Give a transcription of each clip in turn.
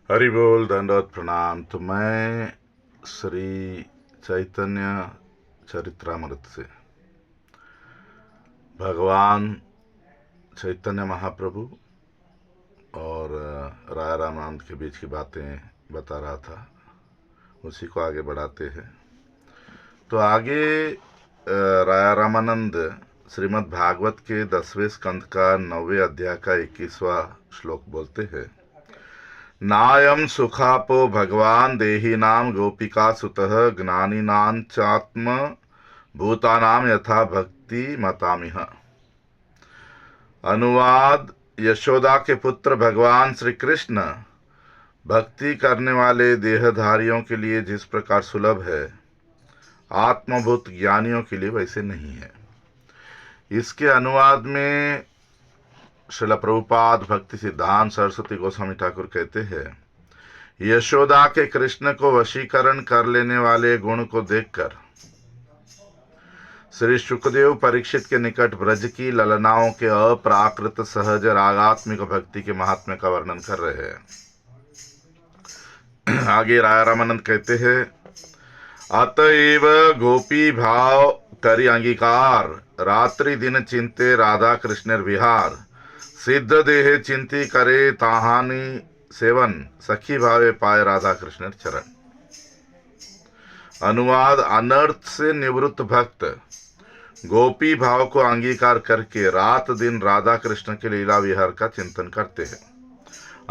हरि बोल, दंडवत प्रणाम। तो मैं श्री चैतन्य चरित्रामृत से भगवान चैतन्य महाप्रभु और राया रामानंद के बीच की बातें बता रहा था, उसी को आगे बढ़ाते हैं। तो आगे राया रामानंद श्रीमद् भागवत के 10वें स्कंद का 9वें अध्याय का 21वां श्लोक बोलते हैं। नायम सुखापो भगवान देहिनाम गोपिका सुतः ज्ञानिनां चात्म भूतानाम यथा भक्ति मतामिह। अनुवाद: यशोदा के पुत्र भगवान श्री कृष्ण भक्ति करने वाले देहधारियों के लिए जिस प्रकार सुलभ है, आत्मभूत ज्ञानियों के लिए वैसे नहीं है। इसके अनुवाद में श्रील प्रभुपाद भक्ति सिद्धांत सरस्वती गोस्वामी ठाकुर कहते हैं, यशोदा के कृष्ण को वशीकरण कर लेने वाले गुण को देखकर श्री शुकदेव परीक्षित के निकट ब्रज की ललनाओं के अप्राकृत सहज रागात्मिक भक्ति के महात्म्य का वर्णन कर रहे हैं। आगे राया रामानंद कहते हैं, अतएव गोपी भाव करी अंगीकार, रात्रि दिन चिंते राधा कृष्ण विहार, सिद्ध देह चिंती करे ताहानी सेवन, सखी भावे पाए राधा कृष्ण चरण। अनुवाद: अनर्थ से निवृत्त भक्त गोपी भाव को अंगीकार करके रात दिन राधा कृष्ण के लीला विहार का चिंतन करते हैं।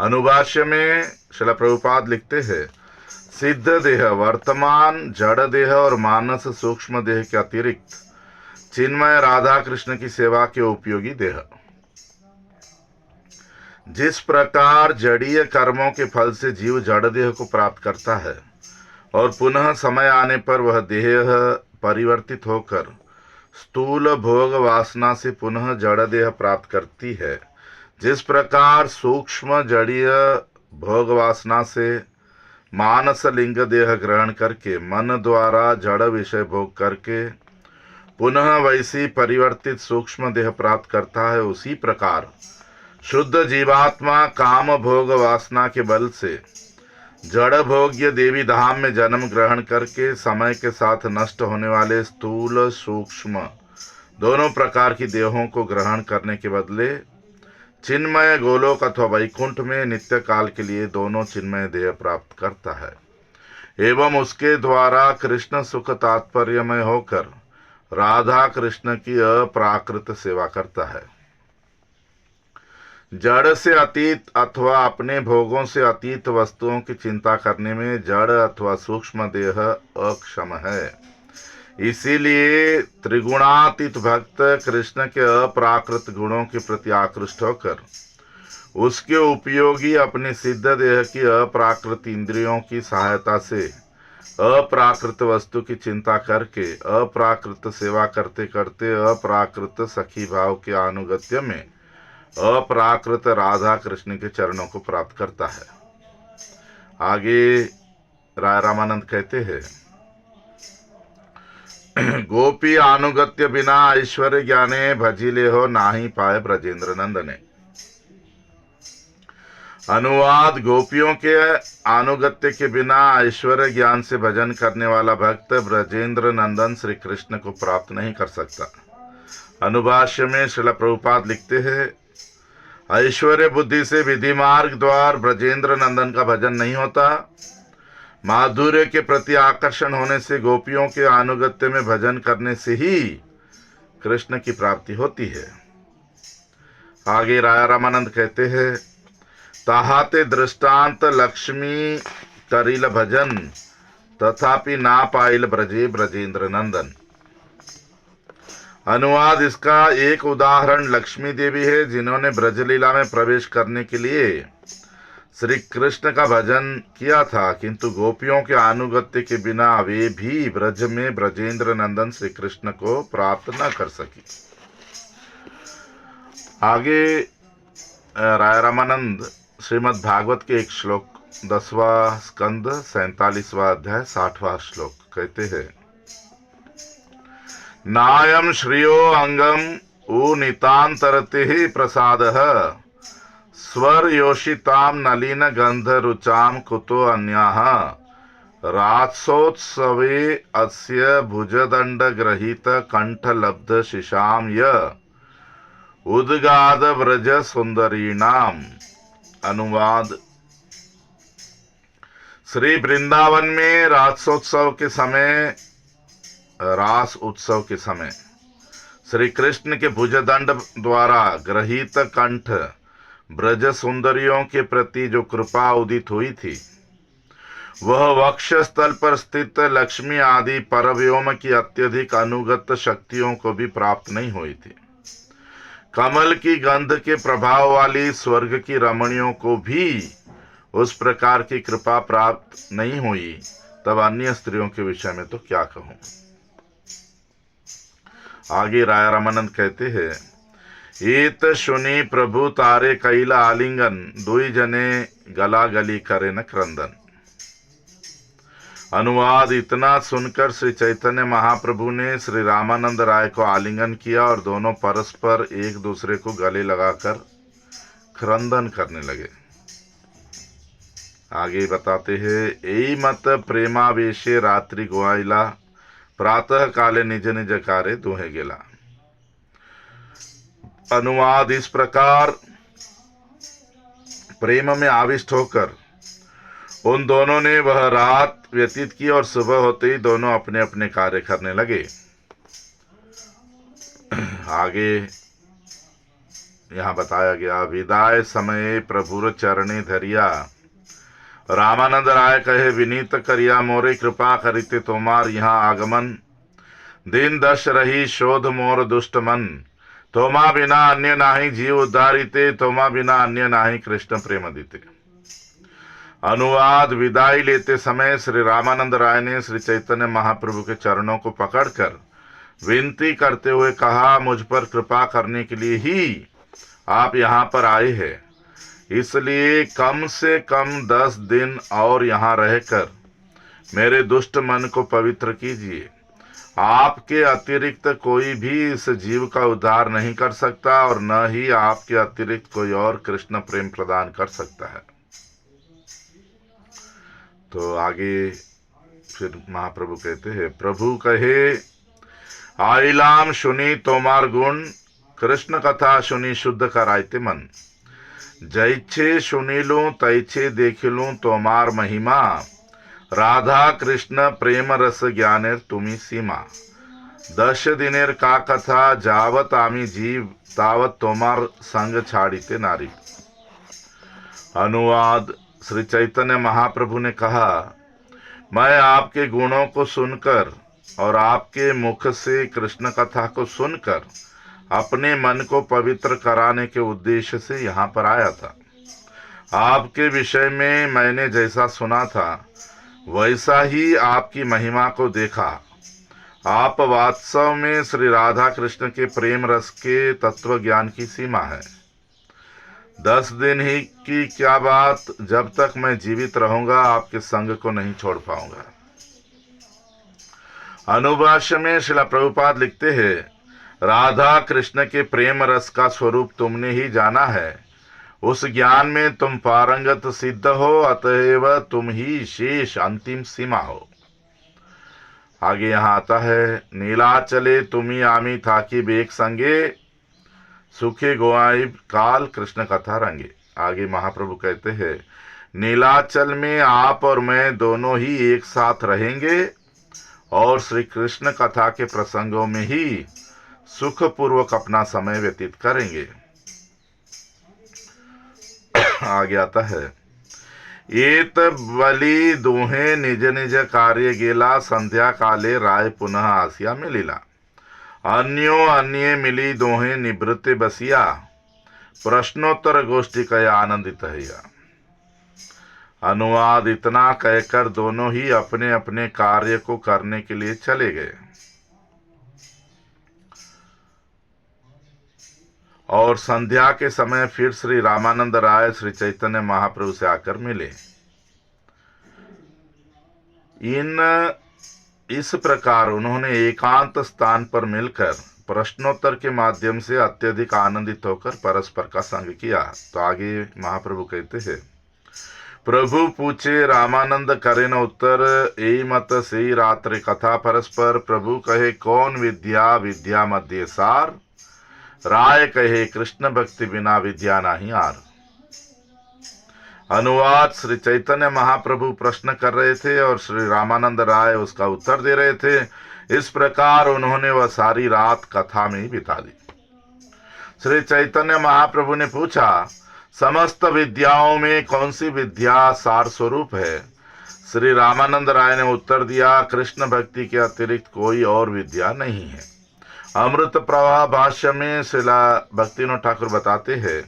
अनुभाष्य में श्रील प्रभुपाद लिखते हैं, सिद्ध देह वर्तमान जड़ देह और मानस सूक्ष्म देह के अतिरिक्त चिन्मय राधा कृष्ण की सेवा के उपयोगी देह। जिस प्रकार जड़ीय कर्मों के फल से जीव जड़ देह को प्राप्त करता है और पुनः समय आने पर वह देह परिवर्तित होकर स्थूल भोग वासना से पुनः जड़ देह प्राप्त करती है, जिस प्रकार सूक्ष्म जड़ीय भोग वासना से मानस लिंग देह ग्रहण करके मन द्वारा जड़ विषय भोग करके पुनः वैसी परिवर्तित सूक्ष्म देह प्राप्त करता है, उसी प्रकार शुद्ध जीवात्मा काम भोग वासना के बल से जड़ भोग्य देवी धाम में जन्म ग्रहण करके समय के साथ नष्ट होने वाले स्थूल सूक्ष्म दोनों प्रकार की देहों को ग्रहण करने के बदले चिन्मय गोलोक अथवा वैकुंठ में नित्य काल के लिए दोनों चिन्मय देह प्राप्त करता है एवं उसके द्वारा कृष्ण सुख तात्पर्यमय होकर राधा कृष्ण की अप्राकृत सेवा करता है। जड़ से अतीत अथवा अपने भोगों से अतीत वस्तुओं की चिंता करने में जड़ अथवा सूक्ष्म देह अक्षम है। इसीलिए त्रिगुणातीत भक्त कृष्ण के अप्राकृत गुणों के प्रति आकृष्ट होकर उसके उपयोगी अपने सिद्ध देह की अप्राकृत इंद्रियों की सहायता से अप्राकृत वस्तु की चिंता करके अप्राकृत सेवा करते करते अप्राकृत सखी भाव के अनुगत्य में अप्राकृत राधा कृष्ण के चरणों को प्राप्त करता है। आगे राय रामानंद कहते हैं, गोपी अनुगत्य बिना ऐश्वर्य ज्ञाने भजिले हो नाही पाए ब्रजेंद्र नंदने। अनुवाद: गोपियों के अनुगत्य के बिना ऐश्वर्य ज्ञान से भजन करने वाला भक्त ब्रजेंद्र नंदन श्री कृष्ण को प्राप्त नहीं कर सकता। अनुभाष्य में श्रील प्रभुपाद लिखते हैं, ऐश्वर्य बुद्धि से विधि मार्ग द्वार ब्रजेंद्र नंदन का भजन नहीं होता। माधुर्य के प्रति आकर्षण होने से गोपियों के अनुगत्य में भजन करने से ही कृष्ण की प्राप्ति होती है। आगे राया रामानंद कहते हैं, ताहाते दृष्टांत लक्ष्मी करिल भजन, तथापि ना पाइल ब्रजे ब्रजेंद्र नंदन। अनुवाद: इसका एक उदाहरण लक्ष्मी देवी है, जिन्होंने ब्रजलीला में प्रवेश करने के लिए श्री कृष्ण का भजन किया था, किंतु गोपियों के अनुगत्य के बिना वे भी ब्रज में ब्रजेंद्र नंदन श्री कृष्ण को प्राप्त न कर सकी। आगे राय रामानंद श्रीमद् भागवत के एक श्लोक 10वां स्कंद 47वां अध्याय 60वां श्लोक कहते हैं, नायम श्रियो अंगम उ नितांतरते ही प्रसादः, स्वर योषिताम नलिन गंध रुचाम कुतो अन्याः रात्सोत्सवे अस्य भुजदंड ग्रहीत कंठ लब्ध शिशाम य उद्गाद व्रज सुंदरीणाम। अनुवाद। श्री वृंदावन में रास उत्सव के समय श्री कृष्ण के भुजदंड द्वारा ग्रहीत कंठ ब्रज सुंदरियों के प्रति जो कृपा उदित हुई थी, वह वक्षस्थल पर स्थित लक्ष्मी आदि परव्योम की अत्यधिक अनुगत शक्तियों को भी प्राप्त नहीं हुई थी। कमल की गंध के प्रभाव वाली स्वर्ग की रमणियों को भी उस प्रकार की कृपा प्राप्त नहीं हुई, तब अन्य स्त्रियों के विषय में तो क्या कहूं। आगे राय रामानंद कहते हैं, एत सुनी प्रभु तारे कैला आलिंगन, दुई जने गला गली करे न क्रंदन। अनुवाद। इतना सुनकर श्री चैतन्य महाप्रभु ने श्री रामानंद राय को आलिंगन किया और दोनों परस्पर एक दूसरे को गले लगाकर क्रंदन करने लगे। आगे बताते हैं, एई मत प्रेमावेशे रात्रि गुआइला, प्रातः काले निज निज कार्य दुहे गेला। अनुवाद। इस प्रकार प्रेम में आविष्ट होकर उन दोनों ने वह रात व्यतीत की और सुबह होते ही दोनों अपने अपने कार्य करने लगे। आगे यहाँ बताया गया, विदाय समय प्रभुर चरणे धरिया, रामानंद राय कहे विनीत करिया, मोरे कृपा करिते तोमार यहाँ आगमन, दिन दश रही शोध मोर दुष्ट मन, तोमा बिना अन्य नाही जीव उद्धारिते, तोमा बिना अन्य नाही कृष्ण प्रेम दिते। अनुवाद। विदाई लेते समय श्री रामानंद राय ने श्री चैतन्य महाप्रभु के चरणों को पकड़कर विनती करते हुए कहा, मुझ पर कृपा करने के लिए ही आप यहाँ पर आए हैं, इसलिए कम से कम 10 दिन और यहाँ रहकर मेरे दुष्ट मन को पवित्र कीजिए। आपके अतिरिक्त कोई भी इस जीव का उद्धार नहीं कर सकता और न ही आपके अतिरिक्त कोई और कृष्ण प्रेम प्रदान कर सकता है। तो आगे फिर महाप्रभु कहते हैं, प्रभु कहे आइलाम सुनी तोमार गुण, कृष्ण कथा सुनी शुद्ध करायते मन, जैछे सुनीलूं तैछे देखिलूं तोमार महिमा, राधा कृष्ण प्रेम रस ज्ञानेर तुमी सीमा, 10 दिनेर का कथा जावत आमी जीव, तावत तोमार संग छाड़ीते नारी। अनुवाद। श्री चैतन्य महाप्रभु ने कहा, मैं आपके गुणों को सुनकर और आपके मुख से कृष्ण कथा को सुनकर अपने मन को पवित्र कराने के उद्देश्य से यहाँ पर आया था। आपके विषय में मैंने जैसा सुना था वैसा ही आपकी महिमा को देखा। आप वास्तव में श्री राधा कृष्ण के प्रेम रस के तत्व ज्ञान की सीमा है। 10 दिन ही की क्या बात, जब तक मैं जीवित रहूंगा आपके संग को नहीं छोड़ पाऊंगा। अनुभाष्य में श्रील प्रभुपाद लिखते हैं, राधा कृष्ण के प्रेम रस का स्वरूप तुमने ही जाना है, उस ज्ञान में तुम पारंगत सिद्ध हो, अतएव तुम ही शेष अंतिम सीमा हो। आगे यहाँ आता है, नीलाचले तुम्ही आमी थाकी बेक संगे, सुखे गोआई काल कृष्ण कथा रंगे। आगे महाप्रभु कहते हैं, नीलाचल में आप और मैं दोनों ही एक साथ रहेंगे और श्री कृष्ण कथा के प्रसंगों में ही सुखपूर्वक अपना समय व्यतीत करेंगे। आगे आता है, एत बलि दुहे निज निज कार्य गेला, संध्या काले राय पुनः आसिया मिलिला, अन्यो अन्य मिली दोहे निवृत्ति बसिया, प्रश्नोत्तर गोष्ठी कया आनंदित हैया। अनुवाद। इतना कहकर दोनों ही अपने अपने कार्य को करने के लिए चले गए और संध्या के समय फिर श्री रामानंद राय श्री चैतन्य महाप्रभु से आकर मिले। इस प्रकार उन्होंने एकांत स्थान पर मिलकर प्रश्नोत्तर के माध्यम से अत्यधिक आनंदित होकर परस्पर का संग किया। तो आगे महाप्रभु कहते हैं, प्रभु पूछे रामानंद करे न उत्तर, एई मत सेई रात्रि कथा परस्पर। प्रभु कहे कौन विद्या विद्या मध्य सार, राय कहे कृष्ण भक्ति बिना विद्या नहीं आर। अनुवाद, श्री चैतन्य महाप्रभु प्रश्न कर रहे थे और श्री रामानंद राय उसका उत्तर दे रहे थे। इस प्रकार उन्होंने वह सारी रात कथा में ही बिता दी। श्री चैतन्य महाप्रभु ने पूछा, समस्त विद्याओं में कौन सी विद्या सार स्वरूप है? श्री रामानंद राय ने उत्तर दिया, कृष्ण भक्ति के अतिरिक्त कोई और विद्या नहीं है। अमृत प्रवाह भाष्य में श्रीला भक्तिविनोद ठाकुर बताते हैं,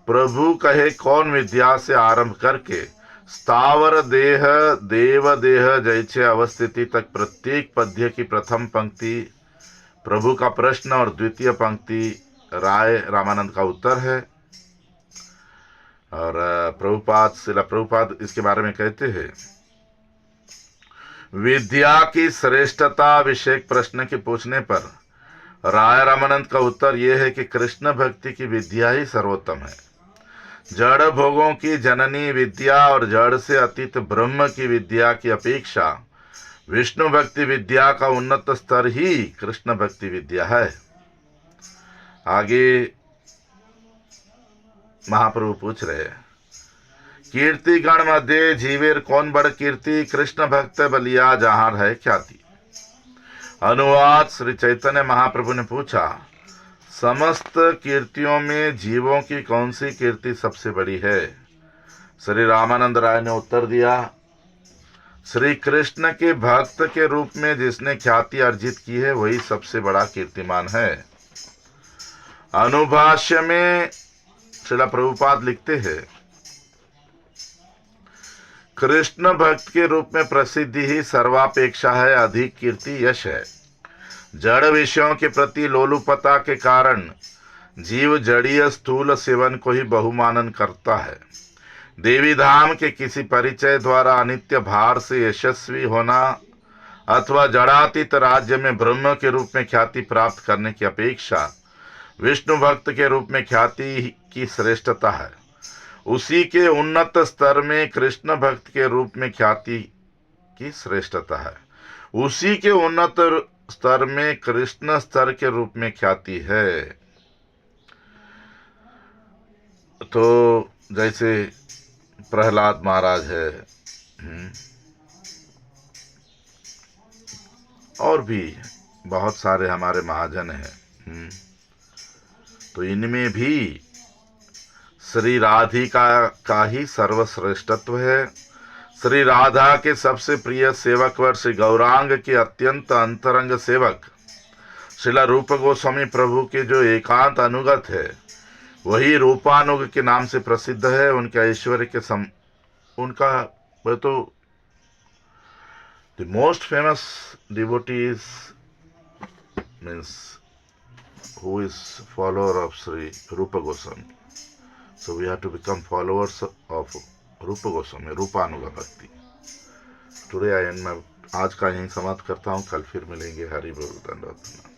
प्रभु कहे कौन विद्या से आरंभ करके स्थावर देह देव देह जैसे अवस्थिति तक प्रत्येक पद्य की प्रथम पंक्ति प्रभु का प्रश्न और द्वितीय पंक्ति राय रामानंद का उत्तर है। और श्रीला प्रभुपाद इसके बारे में कहते हैं, विद्या की श्रेष्ठता विषयक प्रश्न के पूछने पर राय रामानंद का उत्तर यह है कि कृष्ण भक्ति की विद्या ही सर्वोत्तम है। जड़ भोगों की जननी विद्या और जड़ से अतीत ब्रह्म की विद्या की अपेक्षा विष्णु भक्ति विद्या का उन्नत स्तर ही कृष्ण भक्ति विद्या है। आगे महाप्रभु पूछ रहे हैं, कीर्ति गण मध्य जीवेर कौन बड़ कीर्ति, कृष्ण भक्त बलिया जहां है ख्याति। अनुवाद, श्री चैतन्य महाप्रभु ने पूछा, समस्त कीर्तियों में जीवों की कौन सी कीर्ति सबसे बड़ी है? श्री रामानंद राय ने उत्तर दिया, श्री कृष्ण के भक्त के रूप में जिसने ख्याति अर्जित की है वही सबसे बड़ा कीर्तिमान है। अनुभाष्य में श्रीला प्रभुपाद लिखते हैं, कृष्ण भक्त के रूप में प्रसिद्धि ही सर्वापेक्षा है, अधिक कीर्ति यश है। जड़ विषयों के प्रति लोलुपता के कारण जीव जड़ीय स्थूल सेवन को ही बहुमानन करता है। देवी धाम के किसी परिचय द्वारा अनित्य भार से यशस्वी होना अथवा जड़ातीत राज्य में ब्रह्म के रूप में ख्याति प्राप्त करने की अपेक्षा विष्णु भक्त के रूप में ख्याति की श्रेष्ठता है। उसी के उन्नत स्तर में कृष्ण भक्त के रूप में ख्याति की श्रेष्ठता है। उसी के उन्नत स्तर में कृष्ण स्तर के रूप में ख्याति है। तो जैसे प्रहलाद महाराज है और भी बहुत सारे हमारे महाजन हैं, तो इनमें भी श्री राधिका का ही सर्वश्रेष्ठत्व है। श्री राधा के सबसे प्रिय सेवक वर श्री गौरांग के अत्यंत अंतरंग सेवक श्रीला रूप गोस्वामी प्रभु के जो एकांत अनुगत है वही रूपानुग के नाम से प्रसिद्ध है। उनके ऐश्वर्य के उनका वह तो the most famous devotees means who is follower of Sri Rupa Goswami. So we have to become followers of Rupa Goswami, Rupanuga Bhakti. Today I end my आज का यहीं समाप्त करता हूँ। कल फिर मिलेंगे। हरि बोल। धन्यवाद।